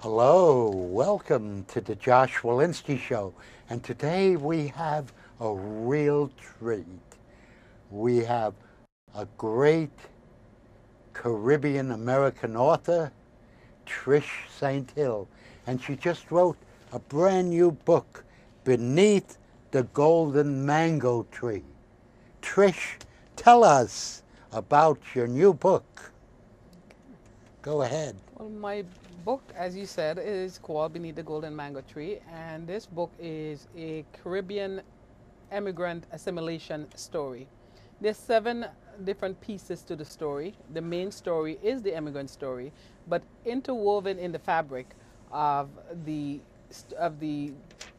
Hello, welcome to the Josh Volinski Show. And today we have a real treat. We have a great Caribbean American author, Trish St. And she just wrote a brand new book, Beneath the Golden Mango Tree. Trish, tell us about your new book. Go ahead. Well, my book, as you said, is called Beneath the Golden Mango Tree, and this book is a Caribbean immigrant assimilation story. There's 7 different pieces to the story. The main story is the immigrant story, but interwoven in the fabric of the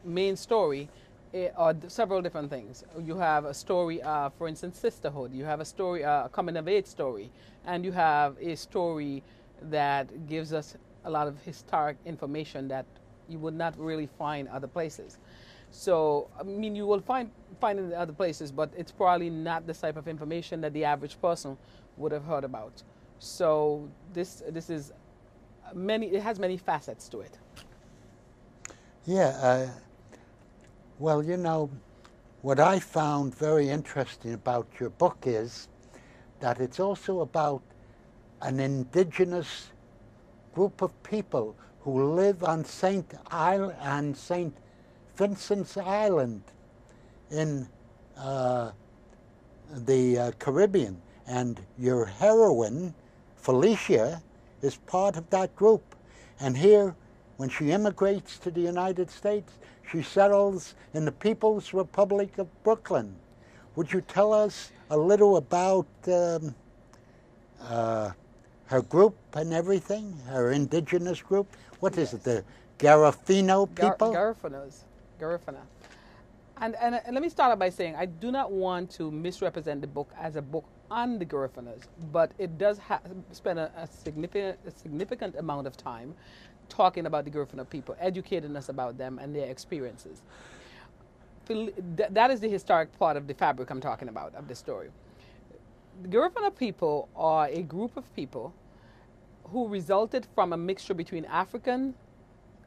main story are several different things. You have a story of, for instance, sisterhood. You have a story, a coming of age story, and you have a story that gives us a lot of historic information that you would not really find other places. So, I mean, you will find it in other places, but it's probably not the type of information that the average person would have heard about. So this is it has many facets to it. Yeah, well, you know, what I found very interesting about your book is that it's also about an indigenous group of people who live on St. Vincent's Island in the Caribbean. And your heroine, Felicia, is part of that group. And here, when she immigrates to the United States, she settles in the People's Republic of Brooklyn. Would you tell us a little about her group and everything, her indigenous group? What is it, the Garifuna people? Garifuna. And let me start out by saying I do not want to misrepresent the book as a book on the Garifunas, but it does spend a significant amount of time talking about the Garifuna people, educating us about them and their experiences. That is the historic part of the fabric I'm talking about, of the story. The Garifuna people are a group of people who resulted from a mixture between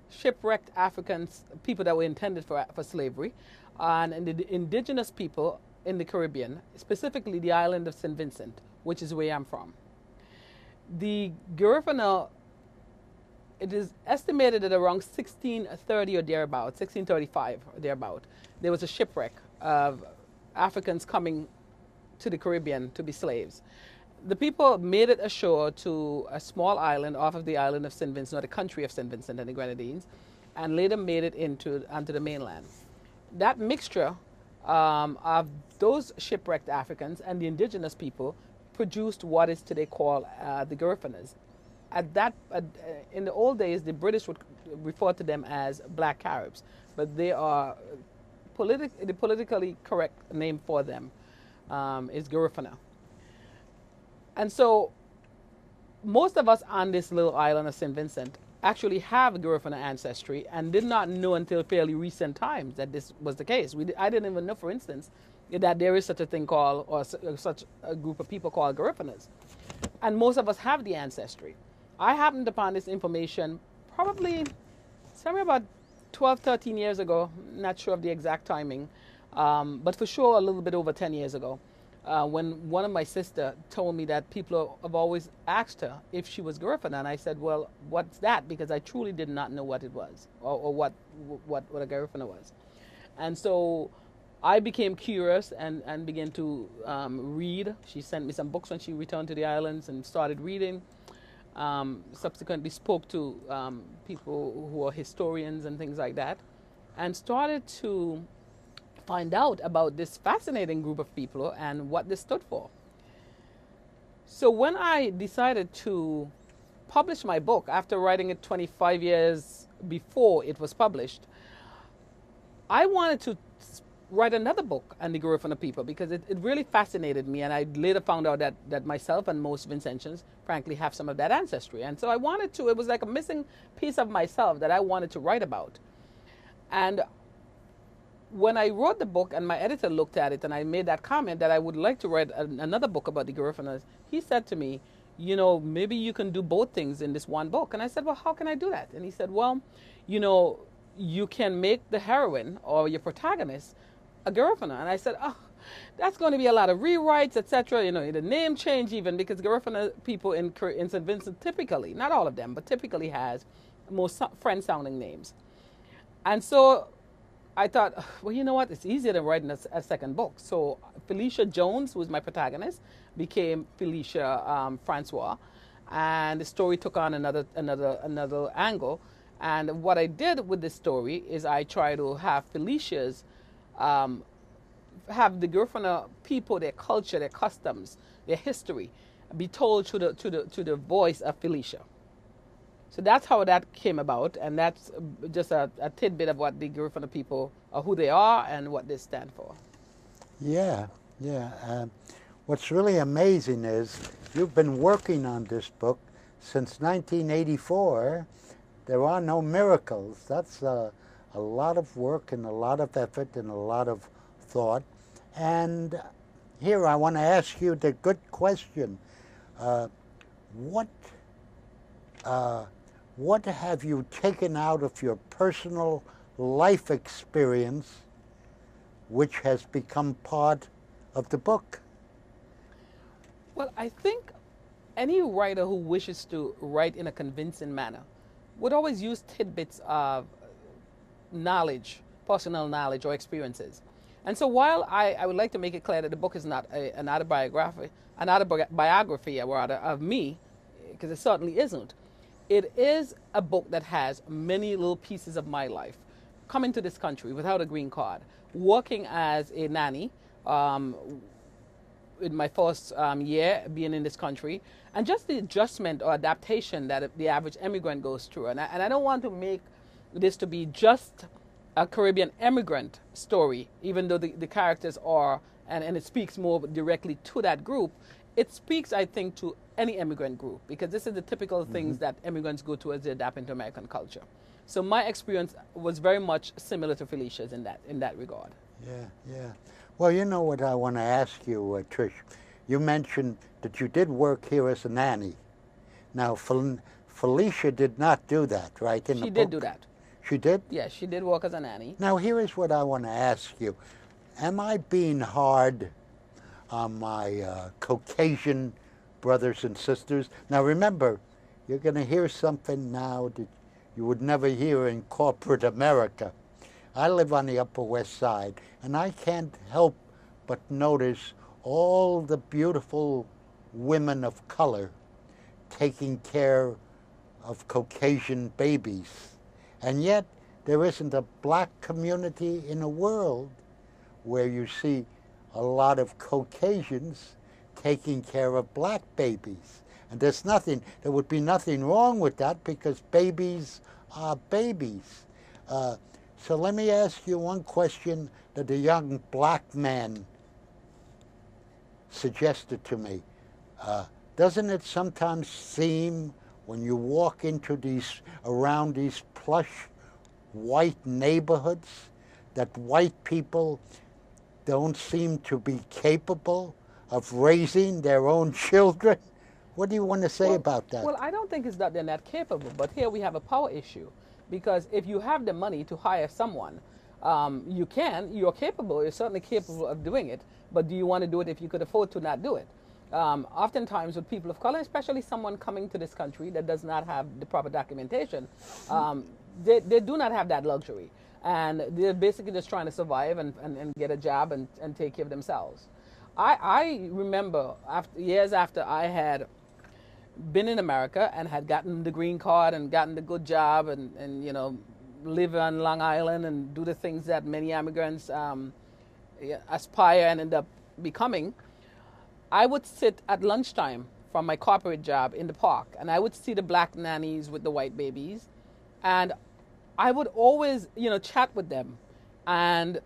shipwrecked Africans, people that were intended for slavery, and the indigenous people in the Caribbean, specifically the island of St. Vincent, which is where I'm from. The Garifuna, it is estimated that around 1630 or thereabout, 1635 or thereabout, there was a shipwreck of Africans coming to the Caribbean to be slaves. The people made it ashore to a small island off of the island of St. Vincent, or the country of St. Vincent and the Grenadines, and later made it onto the mainland. That mixture of those shipwrecked Africans and the indigenous people produced what is today called the Garifunas. In the old days, the British would refer to them as Black Caribs, but they are the politically correct name for them is Garifuna. And so most of us on this little island of St. Vincent actually have Garifuna ancestry and did not know until fairly recent times that this was the case. I didn't even know, for instance, that there is such a thing called, or such a group of people called Garifunas. And most of us have the ancestry. I happened upon this information probably somewhere about 12, 13 years ago, not sure of the exact timing, but for sure a little bit over 10 years ago. When one of my sisters told me that people have always asked her if she was Garifuna, and I said, well, what's that? Because I truly did not know what it was, or what a Garifuna was. And so I became curious and began to read. She sent me some books when she returned to the islands and started reading. Subsequently spoke to people who are historians and things like that, and started to find out about this fascinating group of people and what they stood for. So when I decided to publish my book, after writing it 25 years before it was published, I wanted to write another book on the Garifuna people because it really fascinated me, and I later found out that myself and most Vincentians, frankly, have some of that ancestry. And so I wanted to, it was like a missing piece of myself that I wanted to write about. And when I wrote the book and my editor looked at it and I made that comment that I would like to write another book about the Garifunas, he said to me, you know, maybe you can do both things in this one book. And I said, well, how can I do that? And he said, well, you know, you can make the heroine or your protagonist a Garifuna. And I said, oh, that's going to be a lot of rewrites, etc. You know, the name change even, because Garifuna people in St. Vincent typically, not all of them, but typically has most French-sounding names. And so I thought, well, you know what? It's easier than writing a second book. So Felicia Jones, who's my protagonist, became Felicia Francois, and the story took on another angle. And what I did with this story is I try to have Felicia's have the Garifuna people, their culture, their customs, their history, be told to the voice of Felicia. So that's how that came about, and that's just a tidbit of what the Garifuna people are, who they are, and what they stand for. Yeah, yeah. What's really amazing is you've been working on this book since 1984. There are no miracles. That's a lot of work and a lot of effort and a lot of thought. And here I want to ask you the good question. What have you taken out of your personal life experience which has become part of the book? Well, I think any writer who wishes to write in a convincing manner would always use tidbits of knowledge, personal knowledge or experiences. And so while I would like to make it clear that the book is not an autobiography rather, of me, because it certainly isn't, it is a book that has many little pieces of my life. Coming to this country without a green card, working as a nanny in my first year being in this country, and just the adjustment or adaptation that the average immigrant goes through. And I don't want to make this to be just a Caribbean immigrant story, even though the characters are, and it speaks more directly to that group. It speaks, I think, to any immigrant group, because this is the typical things that immigrants go to as they adapt into American culture. So my experience was very much similar to Felicia's in that regard. Yeah, yeah. Well, you know what I want to ask you, Trish. You mentioned that you did work here as a nanny. Now, Felicia did not do that, right? She did do that. She did? Yes, she did work as a nanny. Now, here is what I want to ask you. Am I being hard on my Caucasian brothers and sisters? Now, remember, you're going to hear something now that you would never hear in corporate America. I live on the Upper West Side, and I can't help but notice all the beautiful women of color taking care of Caucasian babies. And yet, there isn't a black community in the world where you see a lot of Caucasians taking care of black babies. And there would be nothing wrong with that, because babies are babies. So let me ask you one question that a young black man suggested to me. Doesn't it sometimes seem, when you walk around these plush white neighborhoods, that white people don't seem to be capable of raising their own children? What do you want to say about that? Well, I don't think it's that they're not capable, but here we have a power issue. Because if you have the money to hire someone, you're capable, you're certainly capable of doing it, but do you want to do it if you could afford to not do it? Oftentimes with people of color, especially someone coming to this country that does not have the proper documentation, they do not have that luxury. And they're basically just trying to survive and get a job and take care of themselves. I remember years after I had been in America and had gotten the green card and gotten the good job and you know, live on Long Island and do the things that many immigrants aspire and end up becoming, I would sit at lunchtime from my corporate job in the park, and I would see the black nannies with the white babies, and I would always, you know, chat with them. And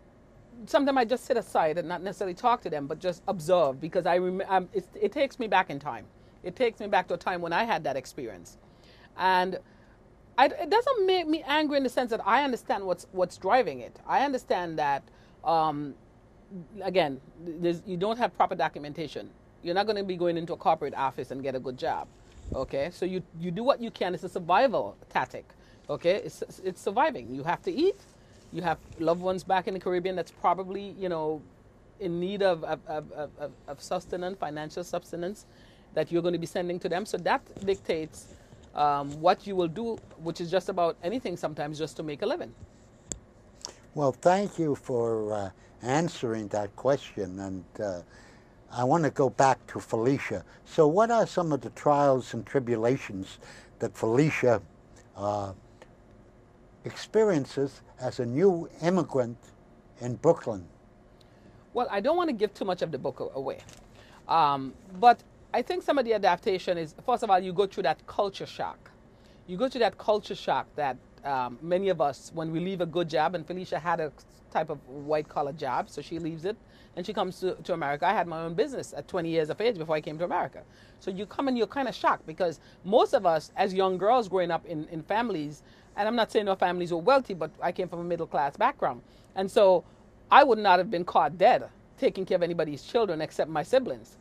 sometimes I just sit aside and not necessarily talk to them, but just observe, because it takes me back in time. It takes me back to a time when I had that experience. And it doesn't make me angry in the sense that I understand what's driving it. I understand that, again, you don't have proper documentation. You're not going to be going into a corporate office and get a good job. Okay, so you do what you can. It's a survival tactic. Okay, it's surviving. You have to eat. You have loved ones back in the Caribbean that's probably, you know, in need of sustenance, financial sustenance, that you're going to be sending to them. So that dictates what you will do, which is just about anything sometimes, just to make a living. Well, thank you for answering that question. And I want to go back to Felicia. So what are some of the trials and tribulations that Felicia experiences as a new immigrant in Brooklyn? Well, I don't want to give too much of the book away. But I think some of the adaptation is, first of all, you go through that culture shock. You go through that culture shock that many of us, when we leave a good job, and Felicia had a type of white-collar job, so she leaves it, and she comes to America. I had my own business at 20 years of age before I came to America. So you come and you're kind of shocked, because most of us, as young girls growing up in families, and I'm not saying our families were wealthy, but I came from a middle-class background. And so I would not have been caught dead taking care of anybody's children except my siblings.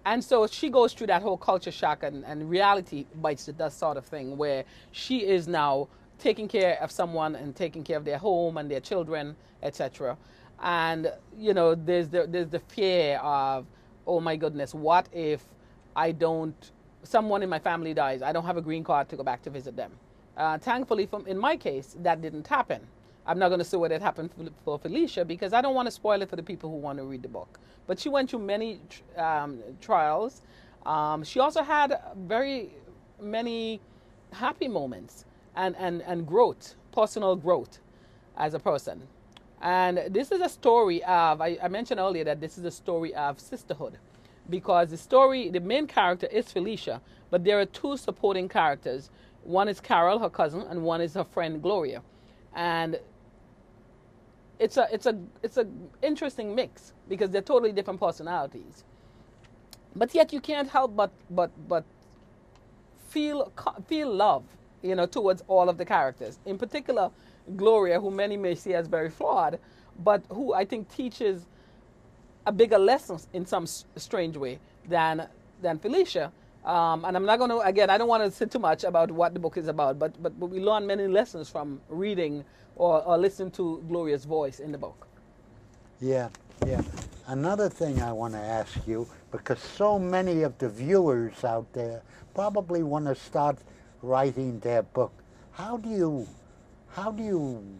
And so she goes through that whole culture shock, and reality bites the dust sort of thing, where she is now taking care of someone and taking care of their home and their children, etc. And, you know, there's the fear of, oh my goodness, what if someone in my family dies, I don't have a green card to go back to visit them. Thankfully, in my case, that didn't happen. I'm not going to say what had happened for Felicia, because I don't want to spoil it for the people who want to read the book. But she went through many trials. She also had very many happy moments and growth, personal growth as a person. And this is a story of, I mentioned earlier that this is a story of sisterhood, because the main character is Felicia, but there are two supporting characters. One is Carol, her cousin, and one is her friend Gloria. And it's a interesting mix, because they're totally different personalities. But yet you can't help but feel love, you know, towards all of the characters. In particular, Gloria, who many may see as very flawed, but who I think teaches a bigger lesson in some strange way than Felicia. And I'm not going to, again, I don't want to say too much about what the book is about, but we learn many lessons from reading or listening to Gloria's voice in the book. Yeah. Another thing I want to ask you, because so many of the viewers out there probably want to start writing their book. How do you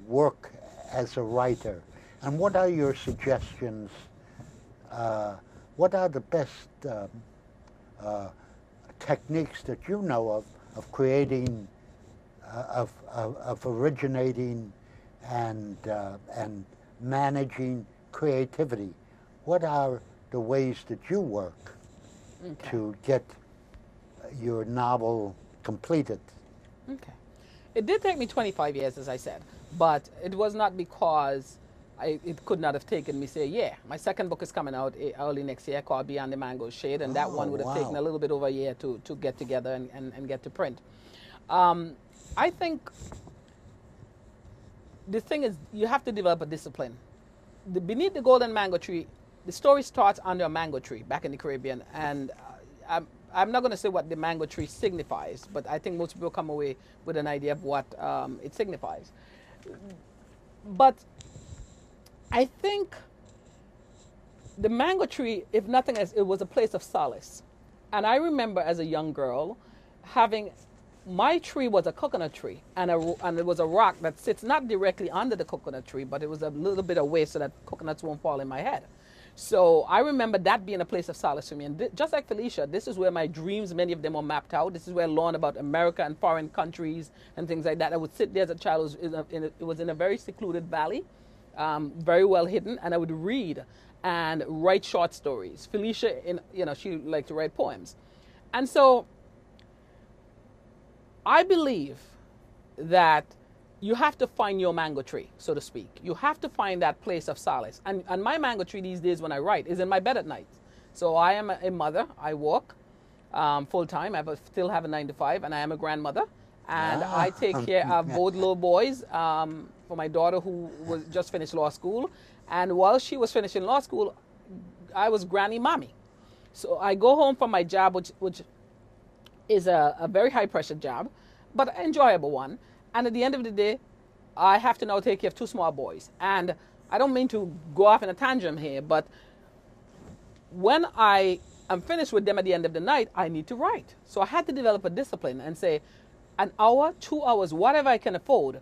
work as a writer? And what are your suggestions? What are the best techniques that you know of creating, of originating and managing creativity? What are the ways that you work to get your novel completed? Okay. It did take me 25 years, as I said, but it was not because it could not have taken me, say, a year. My second book is coming out early next year, called Beyond the Mango Shade, and that one would have taken a little bit over a year to get together and get to print. I think the thing is, you have to develop a discipline. Beneath the golden mango tree, the story starts under a mango tree back in the Caribbean, and I'm not going to say what the mango tree signifies, but I think most people come away with an idea of what it signifies. But I think the mango tree, if nothing else, it was a place of solace. And I remember as a young girl my tree was a coconut tree, and it was a rock that sits not directly under the coconut tree, but it was a little bit away so that coconuts won't fall in my head. So I remember that being a place of solace for me. And just like Felicia, this is where my dreams, many of them were mapped out. This is where I learned about America and foreign countries and things like that. I would sit there as a child. It was in a very secluded valley, very well hidden, and I would read and write short stories. Felicia, she liked to write poems. And so I believe that you have to find your mango tree, so to speak. You have to find that place of solace. And my mango tree these days when I write is in my bed at night. So I am a mother. I work full-time. I still have a 9-to-5, and I am a grandmother. And I take care of both little boys for my daughter, who was just finished law school. And while she was finishing law school, I was granny mommy. So I go home from my job, which is a very high pressure job, but an enjoyable one. And at the end of the day, I have to now take care of 2 small boys. And I don't mean to go off in a tantrum here, but when I am finished with them at the end of the night, I need to write. So I had to develop a discipline and say, an hour, 2 hours, whatever I can afford.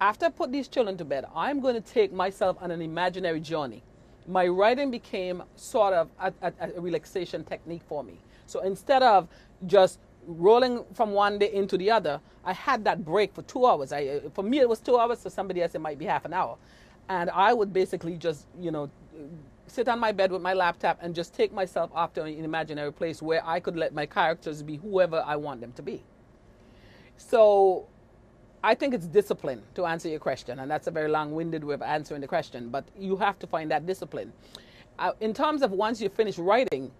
After I put these children to bed, I'm going to take myself on an imaginary journey. My writing became sort of a relaxation technique for me. So instead of just rolling from one day into the other, I had that break for 2 hours. For me, it was 2 hours. For somebody else, it might be half an hour. And I would basically just, sit on my bed with my laptop and just take myself off to an imaginary place where I could let my characters be whoever I want them to be. So I think it's discipline, to answer your question, and that's a very long-winded way of answering the question, but you have to find that discipline. In terms of once you finish writing,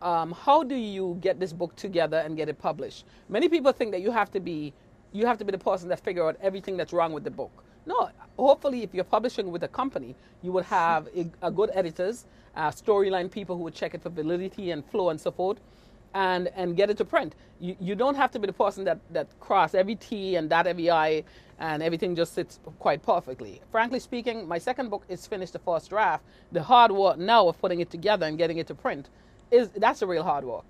how do you get this book together and get it published? Many people think that you have to be the person that figure out everything that's wrong with the book. No, hopefully if you're publishing with a company, you would have a good editors, storyline people who would check it for validity and flow and so forth, and get it to print. You don't have to be the person that cross every T and dot every I and everything just sits quite perfectly. Frankly speaking, my second book is finished, the first draft. The hard work now of putting it together and getting it to print, that's a real hard work,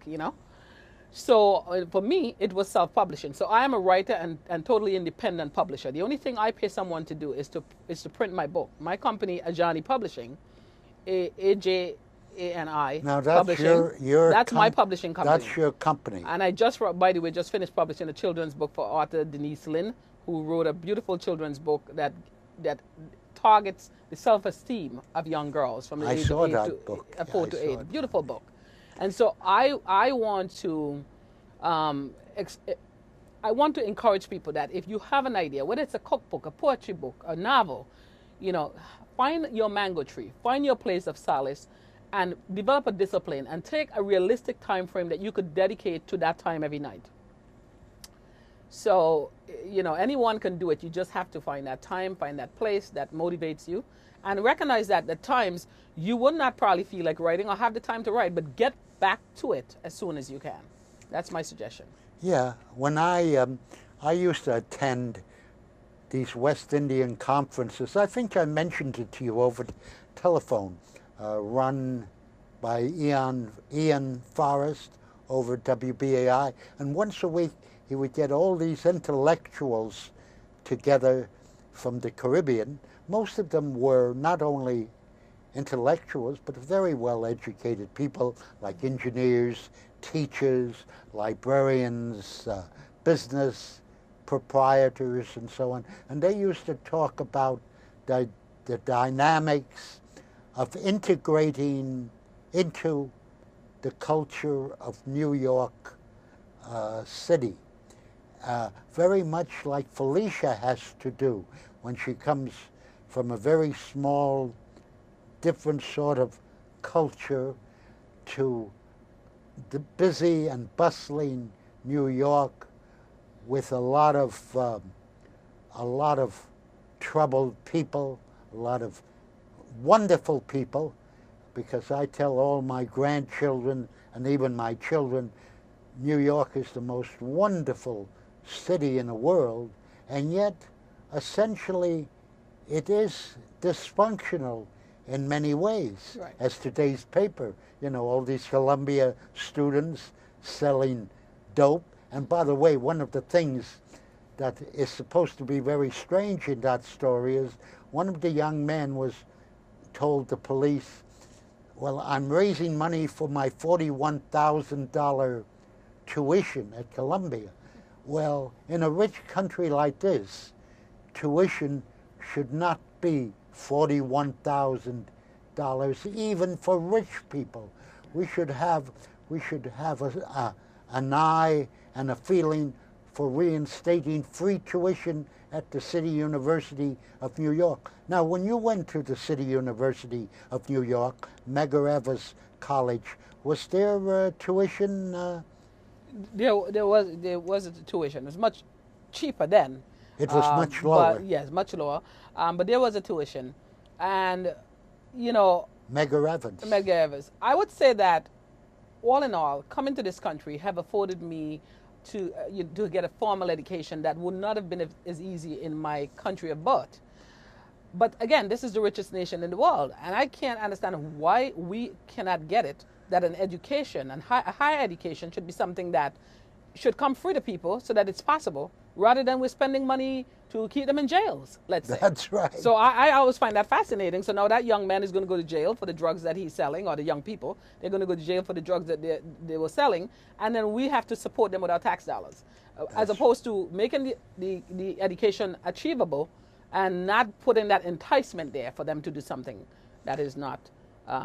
So for me, it was self-publishing. So I am a writer and totally independent publisher. The only thing I pay someone to do is to print my book. My company, Ajani Publishing, AJANI now that's Publishing. That's my publishing company. That's your company. And I by the way, just finished publishing a children's book for author Denise Lynn, who wrote a beautiful children's book that targets the self-esteem of young girls from the age of 4 to 8. Beautiful book. And so I want to encourage people that if you have an idea, whether it's a cookbook, a poetry book, a novel, find your mango tree, find your place of solace, and develop a discipline and take a realistic time frame that you could dedicate to that time every night. So, anyone can do it. You just have to find that time, find that place that motivates you, and recognize that at times you would not probably feel like writing or have the time to write, but get back to it as soon as you can. That's my suggestion. Yeah, when I used to attend these West Indian conferences, I think I mentioned it to you over the telephone, run by Ian Forrest over at WBAI, and once a week he would get all these intellectuals together from the Caribbean. Most of them were not only intellectuals, but very well-educated people like engineers, teachers, librarians, business proprietors, and so on. And they used to talk about the dynamics of integrating into the culture of New York City, very much like Felicia has to do when she comes from a very small, different sort of culture to the busy and bustling New York with a lot of troubled people, a lot of wonderful people, because I tell all my grandchildren and even my children, New York is the most wonderful city in the world, and yet essentially it is dysfunctional in many ways. Right. As today's paper, all these Columbia students selling dope. And by the way, one of the things that is supposed to be very strange in that story is one of the young men told the police, well, I'm raising money for my $41,000 tuition at Columbia. Well, in a rich country like this, tuition should not be $41,000 even for rich people. We should have an eye and a feeling for reinstating free tuition at the City University of New York. Now, when you went to the City University of New York, Medgar Evers College, was there tuition? There was a tuition. It was much cheaper then. It was much lower. Yes, much lower. But there was a tuition. And, Medgar Evers. Medgar Evers. I would say that all in all, coming to this country have afforded me to get a formal education that would not have been as easy in my country of birth. But again, this is the richest nation in the world, and I can't understand why we cannot get it, that an education, and a higher education should be something that should come free to people so that it's possible, rather than we're spending money to keep them in jails, let's say. That's right. So I always find that fascinating. So now that young man is going to go to jail for the drugs that he's selling, or the young people, they're going to go to jail for the drugs that they were selling, and then we have to support them with our tax dollars, as opposed to making the education achievable and not putting that enticement there for them to do something that is not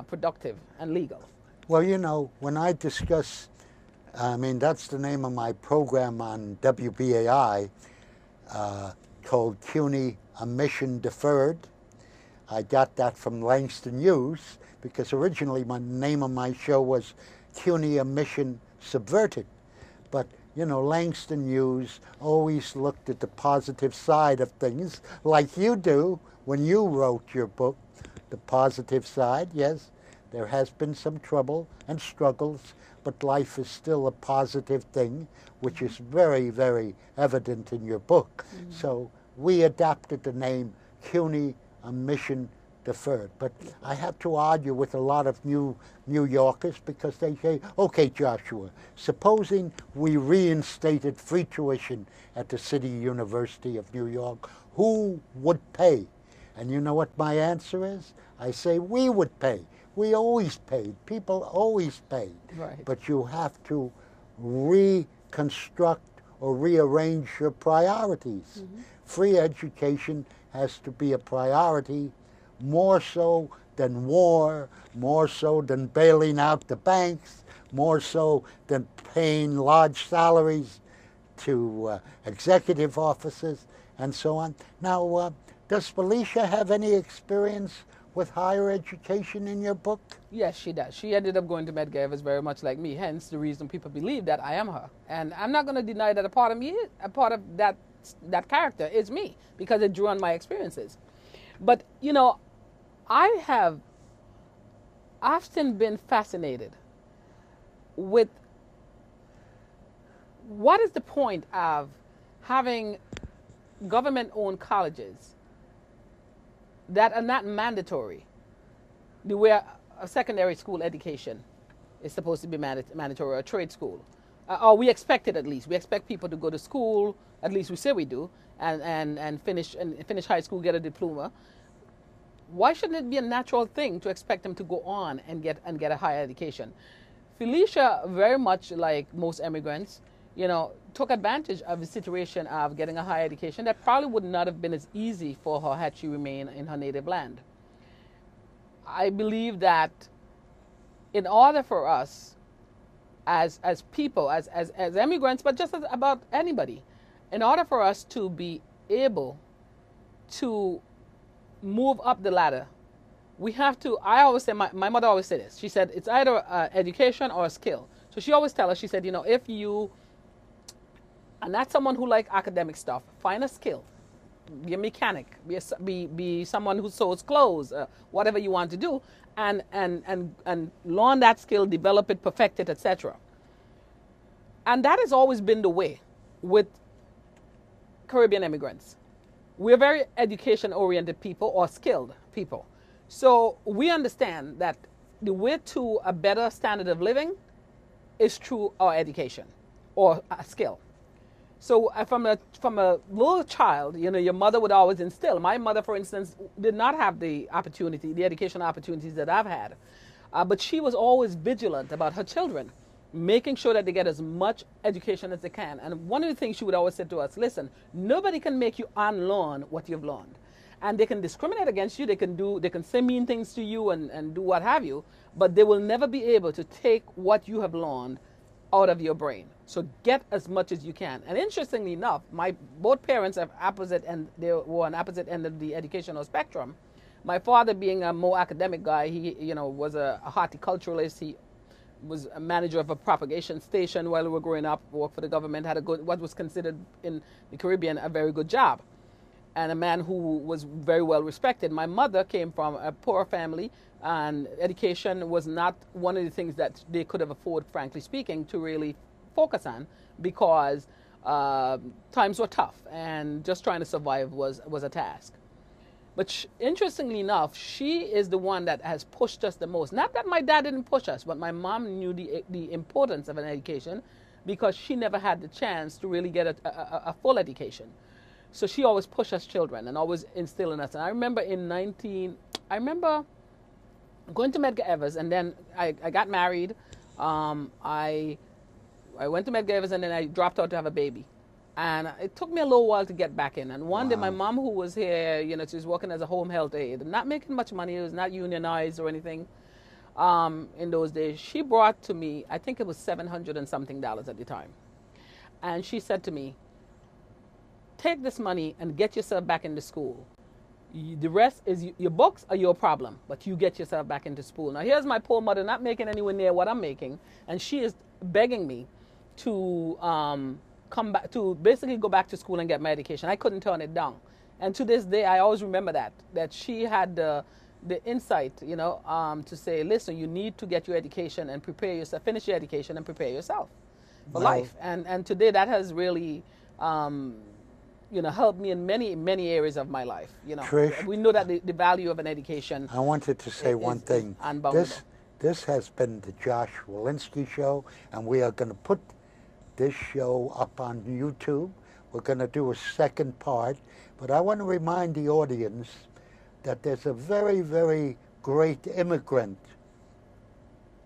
productive and legal. Well, you know, when I discuss, I mean, that's the name of my program on WBAI, called CUNY, A Mission Deferred. I got that from Langston Hughes, because originally the name of my show was CUNY, A Mission Subverted. But, you know, Langston Hughes always looked at the positive side of things, like you do when you wrote your book. The positive side, yes, there has been some trouble and struggles, but life is still a positive thing, which is very, very evident in your book. Mm-hmm. So we adapted the name CUNY, A Mission Deferred. But I have to argue with a lot of New Yorkers, because they say, okay, Joshua, supposing we reinstated free tuition at the City University of New York, who would pay? And you know what my answer is? I say we would pay. We always paid. People always paid. Right. But you have to reconstruct or rearrange your priorities. Mm-hmm. Free education has to be a priority, more so than war, more so than bailing out the banks, more so than paying large salaries to executive officers and so on. Now, does Felicia have any experience with higher education in your book? Yes, she does. She ended up going to Medgar, very much like me, hence the reason people believe that I am her. And I'm not going to deny that a part of me, a part of that character is me, because it drew on my experiences. But, you know, I have often been fascinated with what is the point of having government-owned colleges that are not mandatory, the way a secondary school education is supposed to be mandatory, or a trade school. Or we expect it, at least. We expect people to go to school, at least we say we do, and finish high school, get a diploma. Why shouldn't it be a natural thing to expect them to go on and get a higher education? Felicia, very much like most immigrants, you know, took advantage of the situation of getting a higher education that probably would not have been as easy for her had she remained in her native land. I believe that in order for us as people, as immigrants, but just about anybody, in order for us to be able to move up the ladder, we have to, I always say, my mother always said this, she said, it's either education or a skill. So she always tell us, she said, you know, if you are not someone who like academic stuff, find a skill. Be a mechanic, be someone who sews clothes, whatever you want to do, and learn that skill, develop it, perfect it, etc. And that has always been the way with Caribbean immigrants. We're very education-oriented people, or skilled people. So we understand that the way to a better standard of living is through our education or a skill. So from a little child, you know, your mother would always instill. My mother, for instance, did not have the educational opportunities that I've had. But she was always vigilant about her children, making sure that they get as much education as they can. And one of the things she would always say to us, listen, nobody can make you unlearn what you've learned. And they can discriminate against you, they can say mean things to you and do what have you, but they will never be able to take what you have learned out of your brain. So get as much as you can. And interestingly enough, both parents are opposite, and they were on opposite end of the educational spectrum. My father, being a more academic guy, he, you know, was a horticulturalist. He was a manager of a propagation station while we were growing up, worked for the government, had what was considered in the Caribbean a very good job. and a man who was very well respected. My mother came from a poor family, and education was not one of the things that they could have afforded, frankly speaking, to really focus on, because times were tough and just trying to survive was a task. But interestingly enough, she is the one that has pushed us the most. Not that my dad didn't push us, but my mom knew the importance of an education, because she never had the chance to really get a full education. So she always pushed us children and always instilled in us. And I remember I remember going to Medgar Evers, and then I got married. I went to Medgar Evers, and then I dropped out to have a baby. And it took me a little while to get back in. And one day, my mom, who was here, you know, she was working as a home health aide, not making much money. It was not unionized or anything in those days. She brought to me, I think it was $700 and something at the time. And she said to me, take this money and get yourself back into school. The rest is your books are your problem, but you get yourself back into school. Now, here's my poor mother not making anywhere near what I'm making, and she is begging me to come back, to basically go back to school and get my education. I couldn't turn it down. And to this day, I always remember that she had the insight, you know, to say, listen, you need to get your education and prepare yourself, finish your education and prepare yourself for life. And today that has really, you know, helped me in many areas of my life. You know, Trish, we know that the value of an education. I wanted to say one thing. This has been the Josh Wolinski Show, and we are going to put this show up on YouTube. We're going to do a second part, but I want to remind the audience that there's a very, very great immigrant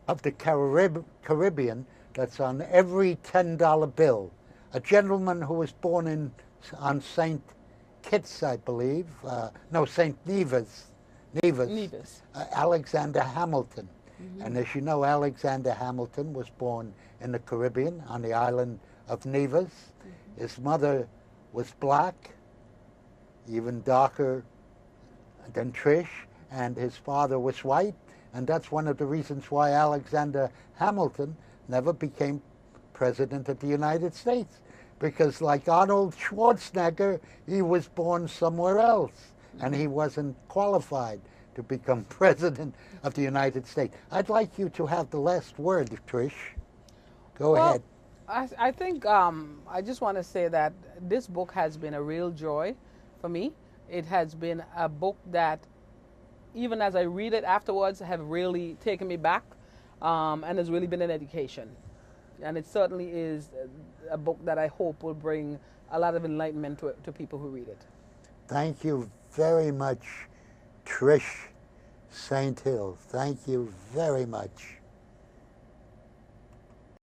of the Caribbean that's on every $10 bill. A gentleman who was born on St. Kitts, I believe. No, St. Nevis. Alexander Hamilton. Mm-hmm. And as you know, Alexander Hamilton was born in the Caribbean on the island of Nevis. Mm-hmm. His mother was black, even darker than Trish, and his father was white. And that's one of the reasons why Alexander Hamilton never became president of the United States. Because like Arnold Schwarzenegger, he was born somewhere else, and he wasn't qualified to become president of the United States. I'd like you to have the last word, Trish. Go ahead. I think I just want to say that this book has been a real joy for me. It has been a book that, even as I read it afterwards, have really taken me back, and has really been an education. And it certainly is a book that I hope will bring a lot of enlightenment to people who read it. Thank you very much, Trish St. Thank you very much.